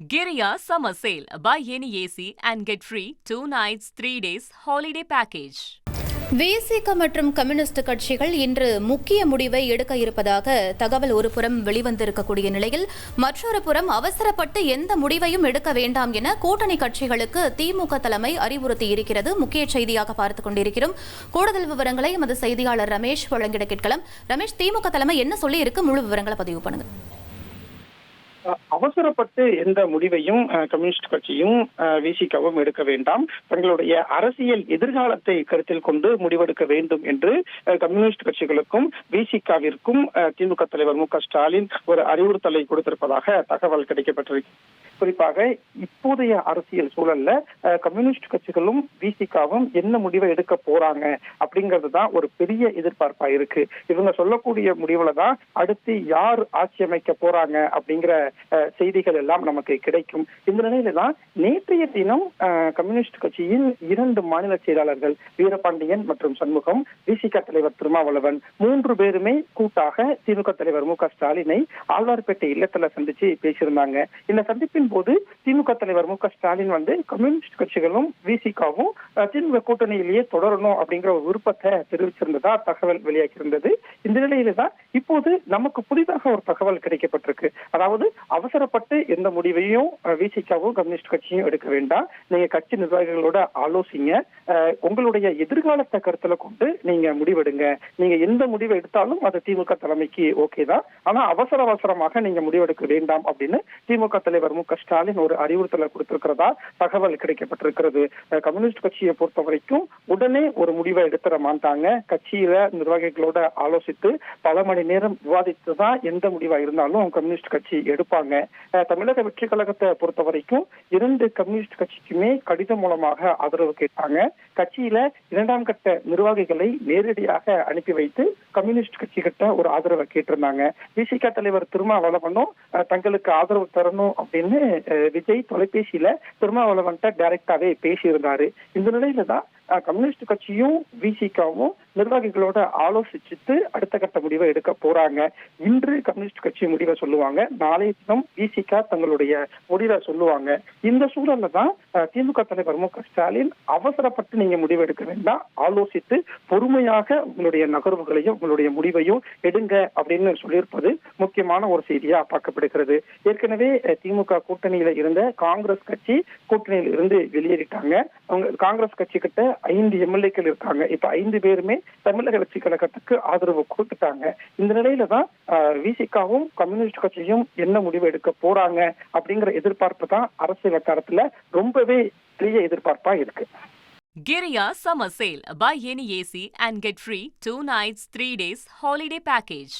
Giria Summer Sale. Buy any AC and get free 2 nights, 3 days holiday package. விசிக மற்றும் communist கட்சிகள் இன்று முக்கிய முடிவை எடுக்க இருப்பதாக தகவல் ஒருபுறம் வெளிவந்திருக்கக்கூடிய நிலையில் மற்றொரு புறம் அவசரப்பட்டு எந்த முடிவையும் எடுக்க வேண்டாம் என கூட்டணி கட்சிகளுக்கு திமுக தலைமை அறிவுறுத்தியிருக்கிறது. முக்கிய செய்தியாக பார்த்துக் கொண்டிருக்கிறோம். கூடுதல் விவரங்களை எமது செய்தியாளர் ரமேஷ் வழங்கிட கேட்கலாம். ரமேஷ், திமுக தலைமை என்ன சொல்லி இருக்கு? முழு விவரங்களை பதிவு பண்ணுங்க. அவசரப்பட்டு எந்த முடிவையும் கம்யூனிஸ்ட் கட்சியும் விசிகவும் எடுக்க வேண்டாம். தங்களுடைய அரசியல் எதிர்காலத்தை கருத்தில் கொண்டு முடிவெடுக்க வேண்டும் என்று கம்யூனிஸ்ட் கட்சிகளுக்கும் விசிகாவிற்கும் திமுக தலைவர் மு க ஸ்டாலின் ஒரு அறிவுறுத்தலை கொடுத்திருப்பதாக தகவல் கிடைக்கப்பட்டிருக்கு. குறிப்பாக இப்போதைய அரசியல் சூழல்ல கம்யூனிஸ்ட் கட்சிகளும் விசிகாவும் என்ன முடிவை எடுக்க போறாங்க அப்படிங்கிறது தான் ஒரு பெரிய எதிர்பார்ப்பா இருக்கு. இவங்க சொல்லக்கூடிய முடிவுல தான் அடுத்து யார் ஆட்சி அமைக்க போறாங்க அப்படிங்கிற செய்திகள் எல்லாம் நமக்கு கிடைக்கும். இந்த நிலையில தான் நேற்றைய தினம் கம்யூனிஸ்ட் கட்சியின் 2 மாநில செயலாளர்கள் வீரபாண்டியன் மற்றும் சண்முகம், விசிக தலைவர் திருமாவளவன் 3 பேருமே கூட்டாக திமுக தலைவர் மு க ஸ்டாலினை ஆழ்வார்பேட்டை இல்லத்துல சந்திச்சு பேசியிருந்தாங்க. இந்த சந்திப்பின் போது திமுக தலைவர் மு க ஸ்டாலின் கம்யூனிஸ்ட் கட்சிகளும் விசிகாவும் திமுக கூட்டணியிலேயே தொடரணும் அப்படிங்கிற ஒரு விருப்பத்தை தெரிவிச்சிருந்ததா தகவல் வெளியாகியிருந்தது. இந்த நிலையில தான் இப்போது நமக்கு புதிதாக ஒரு தகவல் கிடைக்கப்பட்டிருக்கு. அதாவது அவசரப்பட்டு எந்த முடிவையும் விசிகாவும் கம்யூனிஸ்ட் கட்சியும் எடுக்க வேண்டாம். நீங்க கட்சி நிர்வாகிகளோட ஆலோசிங்க. உங்களுடைய எதிர்காலத்தை கருத்துல கொண்டு நீங்க முடிவெடுங்க. நீங்க எந்த முடிவை எடுத்தாலும் அது திமுக தலைமைக்கு ஓகே தான். ஆனா அவசரமாக நீங்க முடிவெடுக்க வேண்டாம் அப்படின்னு திமுக தலைவர் மு க ஸ்டாலின் ஒரு அறிவுறுத்தலை கொடுத்திருக்கிறதா தகவல் கிடைக்கப்பட்டிருக்கிறது. கம்யூனிஸ்ட் கட்சியை பொறுத்த வரைக்கும் உடனே ஒரு முடிவை எடுத்துட மாட்டாங்க. கட்சியில நிர்வாகிகளோட ஆலோசித்து பல மணி நேரம் விவாதித்துதான் எந்த முடிவா இருந்தாலும் கம்யூனிஸ்ட் கட்சி எடுப்பாங்க. தமிழக வெற்றி கழகத்தை பொறுத்த வரைக்கும் 2 கம்யூனிஸ்ட் கட்சிக்குமே கடிதம் மூலமாக ஆதரவு கேட்டாங்க. கட்சியில 2ஆம் கட்ட நிர்வாகிகளை நேரடியாக அனுப்பி வைத்து கம்யூனிஸ்ட் கட்சி கிட்ட ஒரு ஆதரவை கேட்டிருந்தாங்க. விசிக தலைவர் திருமாவளவனும் தங்களுக்கு ஆதரவு தரணும் அப்படின்னு விஜய் தொலைபேசியில திருமாவளவன்ட்ட டைரக்டாவே பேசியிருந்தாரு. இந்த நிலையில தான் கம்யூனிஸ்ட் கட்சியும் விசிகாவும் நிர்வாகிகளோட ஆலோசிச்சுட்டு அடுத்த கட்ட முடிவை எடுக்க போறாங்க. இன்று கம்யூனிஸ்ட் கட்சி முடிவை சொல்லுவாங்க, நாளைய தினம் விசிகா தங்களுடைய முடிவை சொல்லுவாங்க. இந்த சூழல்ல தான் திமுக தலைவர் மு க ஸ்டாலின் அவசரப்பட்டு நீங்க முடிவு எடுக்க வேண்டாம், ஆலோசித்து பொறுமையாக உங்களுடைய நகர்வுகளையும் உங்களுடைய முடிவையும் எடுங்க அப்படின்னு சொல்லியிருப்பது முக்கியமான ஒரு செய்தியா பார்க்கப்படுகிறது. ஏற்கனவே திமுக கூட்டணியில இருந்த காங்கிரஸ் கட்சி கூட்டணியில் இருந்து வெளியேறிட்டாங்க. அவங்க காங்கிரஸ் கட்சி கிட்ட 5 எம்எல்ஏக்கள் இருக்காங்க. இப்ப 5 பேருமே தமிழக வெற்றி கழகத்துக்கு ஆதரவு கொடுத்துட்டாங்க. இந்த நிலையில தான் விசிகாவும் கம்யூனிஸ்ட் கட்சியும் என்ன முடிவு எடுக்க போறாங்க அப்படிங்கிற எதிர்பார்ப்பு தான் அரசியல் வட்டாரத்துல ரொம்பவே பெரிய எதிர்பார்ப்பா இருக்கு. Giria Summer Sale. Buy any AC and get free 2 nights, 3 days holiday package.